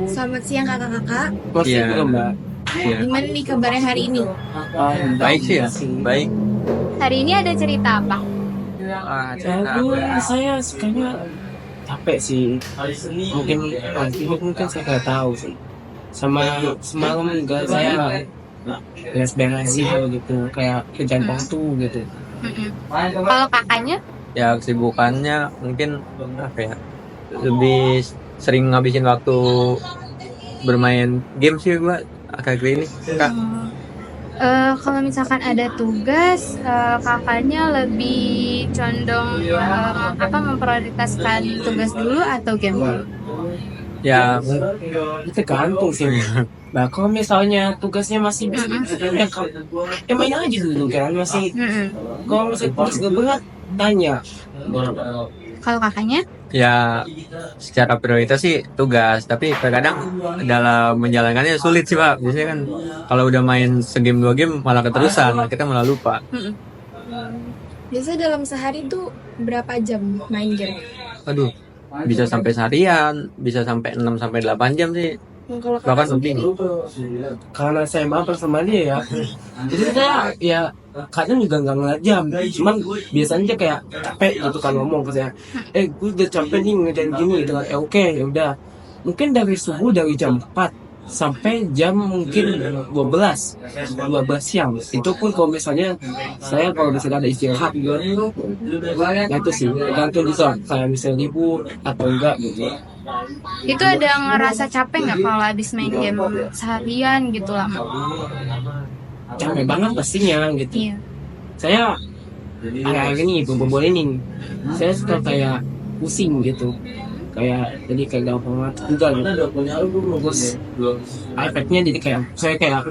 Selamat siang kakak-kakak. Masih Iya. belum, Mbak. Iya. Gimana nih kabarnya hari ini? Baik sih ya, baik. Hari ini ada cerita apa? Saya sukanya capek sih. Mungkin saya nggak tahu sih. Sama semalam juga saya beres-beresin gitu, kayak kerjaan waktu gitu. Kalau kakaknya? Ya kesibukannya mungkin apa ya, lebih sering ngabisin waktu bermain game sih gua akhir-akhir ini. Kak, Kalau misalkan ada tugas, kakaknya lebih condong memprioritaskan tugas dulu atau game dulu? ya Itu tergantung sih. Nah, kalau misalnya tugasnya masih bisa, ya main aja dulu kan masih. Kalau misalnya tugas gak berat, tanya. Kalau kakaknya? ya secara prioritas sih tugas, tapi terkadang dalam menjalankannya sulit sih Pak. Biasanya kan kalau udah main segame 2 game malah keterusan, kita malah lupa. Biasanya dalam sehari tuh berapa jam main game? Aduh, bisa sampai seharian, bisa sampai 6 sampai 8 jam sih. Kalau Bahkan kakak lebih. sendiri? Karena saya mampir sama dia ya, jadi saya ya kadang juga nggak ngeliat jam, cuman biasanya dia kayak capek gitu kan ngomong ke saya, gue udah capek nih ngerjain gini gitu kan. Oke, ya udah, mungkin dari subuh dari jam 4 sampai jam mungkin 12 siang. Itu pun kalau misalnya saya kalau misalnya ada istirahat gitu, nah itu sih tergantung bisa kayak misalnya libur atau enggak gitu. Itu ada ngerasa capek nggak kalau habis main game seharian gitu lama? Capek banget pastinya gitu. Iya. Saya akhir-akhir ini bobo ini saya suka kayak pusing gitu, kayak jadi kayak gampang banget juga gitu. Terus efeknya jadi kayak saya kayak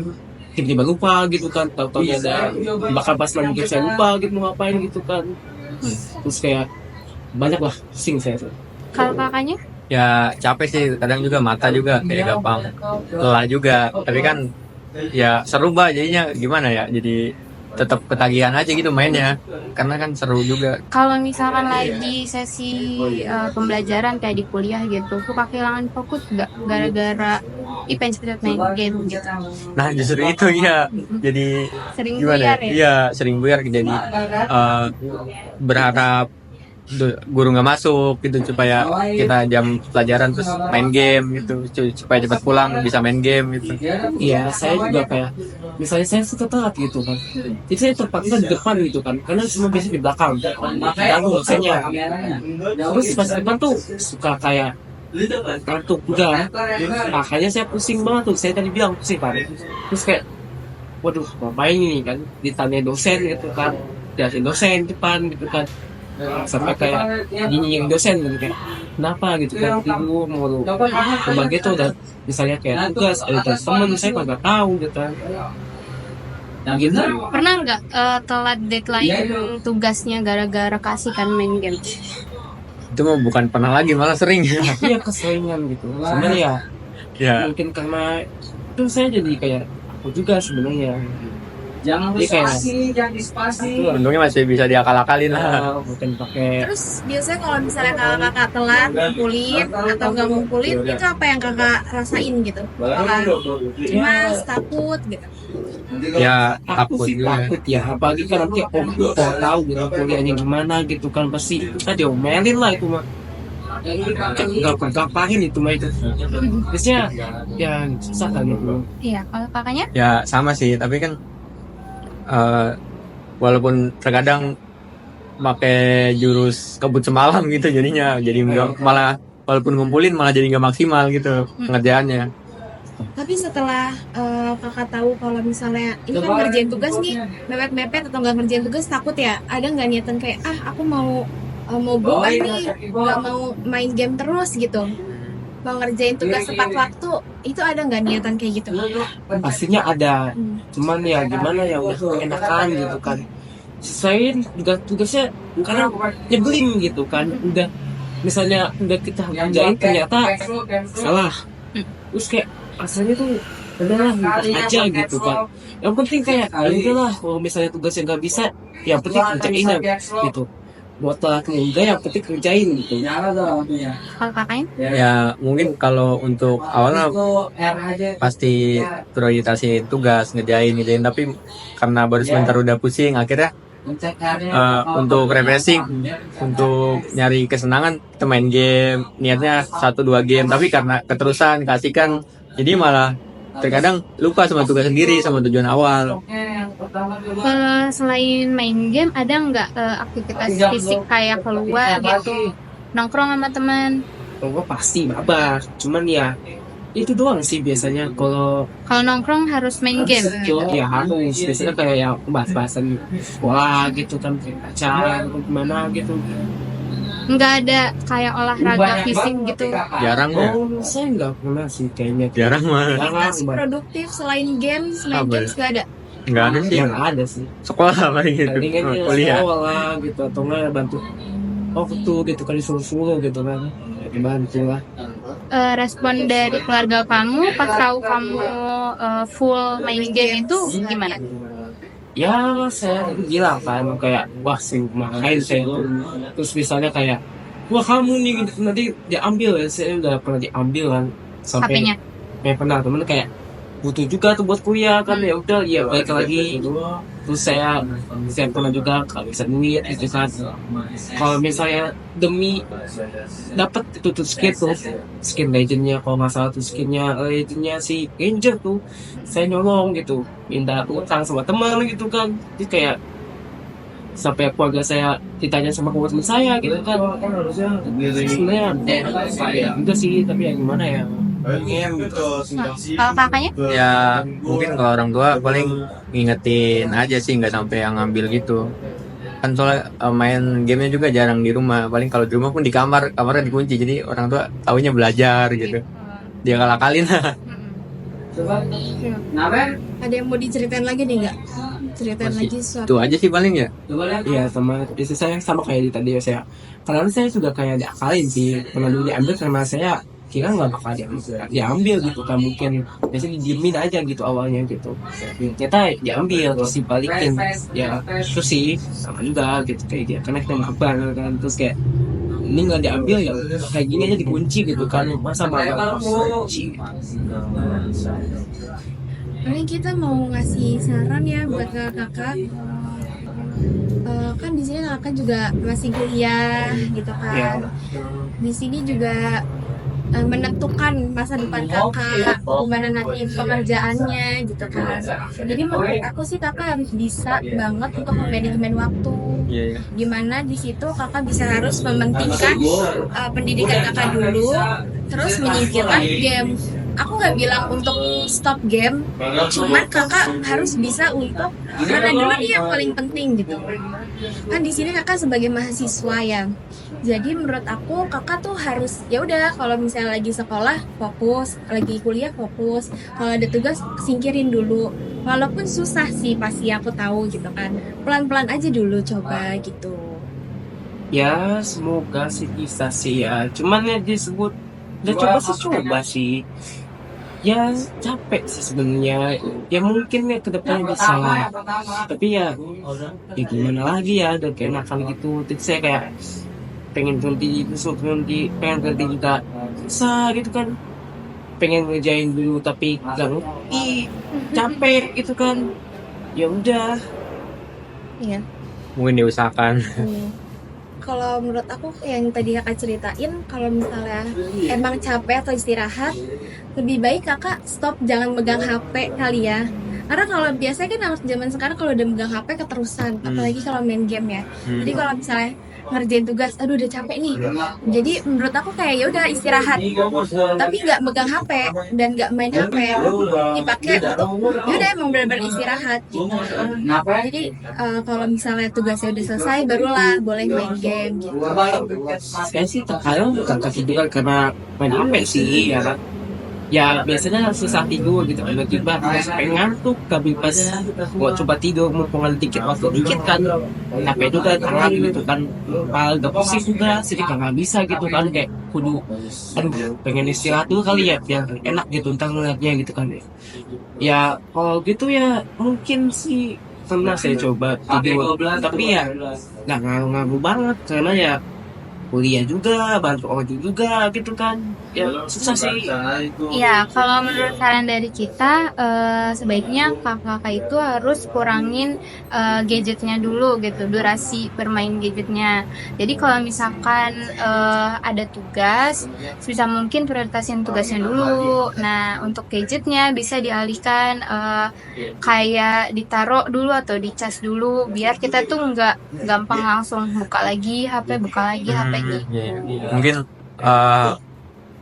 tiba-tiba lupa gitu kan, tahu-tahu ada bakal pas main game saya lupa gitu mau ngapain gitu kan. Terus kayak banyak lah pusing saya tuh. Kalau kakaknya? Ya capek sih, kadang juga mata juga kayak gampang lelah juga, tapi kan ya seru Mbak, jadinya gimana ya, jadi tetap ketagihan aja gitu mainnya karena kan seru juga. Kalau misalkan lagi sesi pembelajaran kayak di kuliah gitu, suka kehilangan fokus nggak gara-gara pengen cepet main game gitu? Nah justru itu ya, jadi Sering gimana buyar ya, ya? iya sering buyar, jadi berharap guru nggak masuk gitu supaya kita jam pelajaran terus main game gitu, supaya cepat pulang bisa main game gitu. Iya, saya juga kayak misalnya saya suka telat gitu kan, jadi saya terpaksa di depan gitu kan, karena semua biasa di belakang ganggu dosennya. Terus pas di depan tuh suka kayak kantuk udah, makanya saya pusing banget tuh. Saya tadi bilang pusing kan, terus kayak waduh ngapain ini kan, ditanya dosen gitu kan, jelasin dosen depan gitu kan, sampai kayak nyinyir dosen gitu kan, kenapa gitu kan, ibu mau berbagi tuh, dan misalnya kayak tugas ada teman saya nggak tahu gitu kan. Nah gitu. Pernah nggak telat deadline tugasnya gara-gara kasihkan main game? Itu mah bukan pernah lagi, malah sering. Iya keseringan gitu sebenarnya Ya mungkin karena itu saya jadi kayak aku juga sebenarnya. Jangan Jadi kayak jangan dispasi. untungnya masih bisa diakal-akalin lah. mungkin pakai Terus biasanya kalau misalnya kakak telat ngumpulin atau nggak ngumpulin, itu apa yang kakak rasain gitu? Apakah cemas, takut gitu? Ya takut takut sih, juga. takut ya, apalagi kan nanti oh tahu gitu kuliahnya gimana gitu kan, pasti kita diomelin lah itu mah, nggak gampangin itu mah itu biasanya ya susah kan gitu. Iya. Kalau kakaknya? Ya sama sih, tapi kan walaupun terkadang pakai jurus kebut semalam gitu, jadinya jadi nggak, malah walaupun ngumpulin malah jadi nggak maksimal gitu pengerjaannya. Tapi setelah kakak tahu kalau misalnya ini kan ngerjain tugas nih, mepet-mepet atau nggak ngerjain tugas, takut ya? Ada nggak niatan kayak aku mau bohong nih, nggak mau main game terus gitu, mau ngerjain tugas tepat waktu, itu ada nggak niatan kayak gitu? Pastinya ada, cuman ya gimana ya, udah enakan gitu kan, selesaiin tugasnya karena nyebelin gitu kan. Udah misalnya udah kita kerjain ternyata salah, terus kayak rasanya tuh udahlah aja gitu kan. Yang penting kayak ya udahlah, kalau misalnya tugasnya nggak bisa, yang penting kerjain gitu. buat telat enggak yang penting kerjain gitu. Kalau kakaknya? Ya mungkin kalau untuk awalnya pasti prioritasnya tugas ngerjain, tapi karena baru sebentar udah pusing, akhirnya untuk refreshing, untuk nyari kesenangan kita main game, niatnya 1-2 game, tapi karena keterusan kasihkan jadi malah terkadang lupa sama tugas sendiri, sama tujuan awal. Kalau selain main game ada nggak aktivitas fisik kayak keluar gitu, nongkrong sama teman? Kalau pasti mabar, cuman ya itu doang sih biasanya. Kalau Kalau nongkrong harus main game. ya harus biasanya kayak ya bahas-bahasan sekolah gitu kan, kayak acara atau gimana gitu. Nggak ada kayak olahraga fisik gitu. Jarang ya, Saya nggak pernah sih kayaknya. jarang mah. Aktivitas produktif selain games, main Apa? games gak ada. Nggak ada sih, Yang ada sih. sekolah paling gitu, Palingan ya kuliah. sekolah gitu atau nggak bantu waktu gitu kan, disuruh-suruh gitu kan, ya, dibantu lah. Respon dari keluarga kamu pas tahu kamu full main game itu gimana? Ya saya bilang kan kayak wah sih main saya tuh. Terus misalnya kayak wah kamu nih nanti diambil ya, saya udah pernah diambil kan sampai HP-nya? kayak pernah temen kayak butuh juga tuh buat kuliah kan, ya udah ya balik lagi. Terus saya pernah juga kalau bisa duit gitu kan, kalau misalnya demi dapat itu tuh skin legendnya, kalau nggak salah tuh skinnya legendnya si Ranger tuh, saya nyolong gitu, minta utang sama teman gitu kan. Jadi kayak sampai keluarga saya ditanya sama teman saya gitu kan, sebenarnya ya enggak sih, tapi ya gimana ya. Kalau kakaknya? Ya mungkin kalau orang tua paling ngingetin aja sih, nggak sampai yang ngambil gitu kan. Soalnya main gamenya juga jarang di rumah, paling kalau di rumah pun di kamarnya dikunci, jadi orang tua taunya belajar gitu, dia kalak-kalin. Ada yang mau diceritain lagi nih nggak? Ceritain Masih lagi sesuatu. itu aja sih paling ya. Iya, sama istri saya sama kayak di tadi ya, saya karena saya sudah kayak diakalin sih, pernah dulu diambil karena saya kira nggak bakal diambil gitu kan, mungkin biasanya didiemin aja gitu awalnya gitu, ternyata diambil terus dibalikin. Ya itu sih sama juga gitu kayak dia, karena kita mabar kan, terus kayak ini nggak diambil ya kayak gini aja dikunci gitu kan, masa malah kunci. Ini kita mau ngasih saran ya buat kakak. Kan di sini kakak juga masih kuliah gitu kan. Di sini juga menentukan masa depan kakak, gimana nanti pekerjaannya gitu kan. Jadi menurut aku sih kakak harus bisa banget untuk manajemen waktu. Iya. Gimana di situ kakak bisa harus mementingkan pendidikan kakak dulu, terus menyingkirkan game. Aku nggak bilang untuk stop game, cuman kakak harus bisa untuk mana dulu nih yang paling penting gitu. Kan di sini kakak sebagai mahasiswa ya, jadi menurut aku kakak tuh harus ya udah, kalau misalnya lagi sekolah fokus, lagi kuliah fokus, kalau ada tugas singkirin dulu. Walaupun susah sih pasti aku tahu gitu kan, pelan-pelan aja dulu coba gitu. Ya semoga sih bisa sih ya, cuman ya disebut udah coba sih. Ya capek sih sebenarnya. Ya mungkin ya kedepannya bisa lah. Tapi ya gimana lagi ya, udah kayak nakal gitu. Jadi saya kayak pengen berhenti pengen berhenti juga susah gitu kan. Pengen ngerjain dulu tapi gak ngerti, capek gitu kan. Ya udah. Iya. Mungkin diusahakan. Kalau menurut aku yang tadi kakak ceritain, kalau misalnya emang capek atau istirahat, lebih baik kakak stop, jangan megang HP kali ya. Karena kalau biasanya kan anak zaman sekarang kalau udah megang HP keterusan, apalagi kalau main game ya. Jadi kalau misalnya ngerjain tugas, aduh udah capek nih. Jadi menurut aku kayak ya udah istirahat, tapi nggak megang HP dan nggak main HP, dipakai untuk ya udah emang benar-benar istirahat gitu. Jadi kalau misalnya tugasnya udah selesai, barulah boleh main game gitu. Saya sih terkadang bukan ketiduran karena main HP sih ya kan. Ya biasanya susah tidur gitu, tiba-tiba pengen ngantuk, tapi pas mau coba tidur mau pengen dikit kan, tapi itu kan tangan gitu kan, agak pusing juga, jadi nggak bisa gitu kan, kayak kudu aduh pengen istirahat dulu kali ya biar enak gitu ntar ngeliatnya gitu kan. Ya kalau gitu ya mungkin sih pernah saya coba tidur, tapi ya nggak ngaruh-ngaruh banget karena ya kuliah juga, bantu orang juga gitu kan, ya susah sih. Iya, kalau menurut saran dari kita, sebaiknya kakak-kakak itu harus kurangin gadgetnya dulu gitu, durasi bermain gadgetnya. Jadi kalau misalkan ada tugas, sebisa mungkin prioritasin tugasnya dulu. Nah, untuk gadgetnya bisa dialihkan kayak ditaruh dulu atau dicas dulu, biar kita tuh nggak gampang langsung buka lagi HP Iya. Mungkin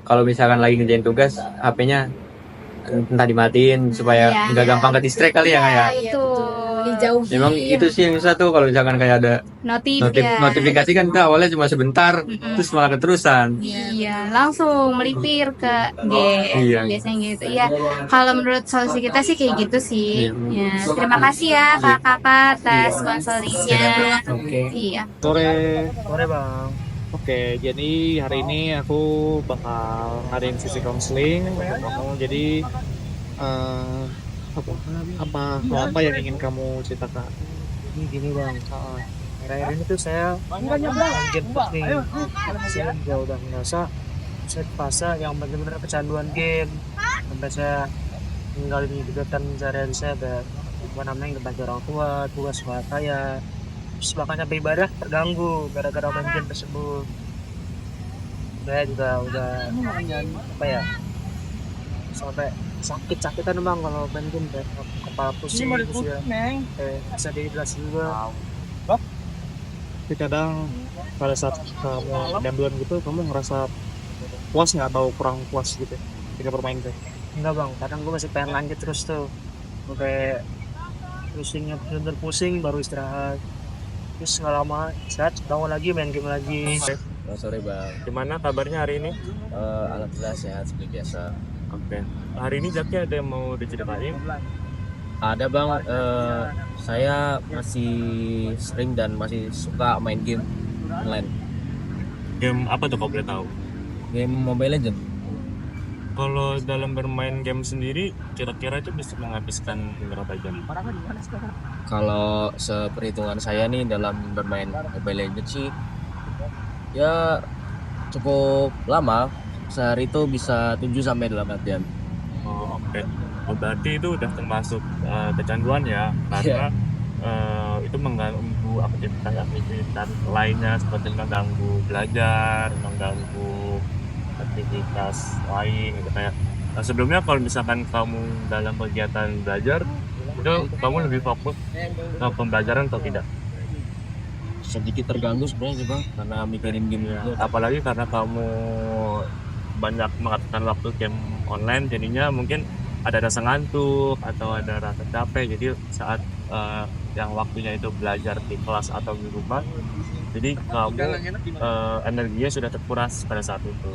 kalau misalkan lagi ngerjain tugas, HP-nya entah dimatiin supaya Iya. nggak gampang ke distract kali ya kayak. itu. Dijauhin. Memang itu sih yang susah tuh kalau misalkan kayak ada Notif ya. notifikasi kan kita awalnya cuma sebentar, terus malah keterusan. Iya, langsung melipir ke game. Iya. Biasanya gitu. Iya, kalau menurut solusi kita sih kayak gitu sih. Iya. Ya, terima kasih ya kakak-kakak atas konselingnya. Oke. Iya. Sore bang. Oke, jadi hari ini aku bakal ngadain sesi konseling untuk kamu. Jadi apa yang ingin kamu ceritakan? Ini gini bang, akhir-akhir ini tuh saya main game terus nih. Saya juga udah ngerasa saya fase yang benar-benar kecanduan game. Sampai saya ninggalin kegiatan sehari-hari saya ada ngebantu orang tua, tugas sekolah saya. Terus bahkan sampai ibadah terganggu gara-gara main game tersebut. Saya juga udah apa ya, sampai sakit-sakitan bang kalau main game, kayak kepala pusing gitu ya, bisa dehidrasi juga. Tapi kadang pada saat kamu canduan gitu, kamu ngerasa puas nggak atau kurang puas gitu ketika bermain game? Enggak bang, kadang gue masih pengen lanjut terus tuh, sampai pusingnya bener-bener pusing baru istirahat. Terus nggak lama istirahat bangun lagi main game lagi. Sore bang, Gimana kabarnya hari ini? alhamdulillah sehat seperti biasa. Oke. Hari ini Zaki ada yang mau diceritain? Ada bang, saya masih sering dan masih suka main game online, Game apa tuh kalau boleh tahu? game Mobile Legends. Kalau dalam bermain game sendiri, kira-kira itu bisa menghabiskan berapa jam? Kalau seperhitungan saya nih dalam bermain Mobile Legends sih, ya cukup lama. Sehari itu bisa 7-8 jam. Oh, oke. Oh, berarti itu udah termasuk kecanduan ya, karena itu mengganggu aktivitas lainnya, seperti mengganggu belajar, mengganggu aktivitas lain gitu kayak. Sebelumnya kalau misalkan kamu dalam kegiatan belajar, itu kamu lebih fokus ke pembelajaran atau tidak? Sedikit terganggu sebenarnya sih bang, karena mikirin game itu. Apalagi karena kamu banyak menghabiskan waktu game online, jadinya mungkin ada rasa ngantuk atau ada rasa capek. Jadi saat yang waktunya itu belajar di kelas atau di rumah, jadi kamu energinya sudah terkuras pada saat itu.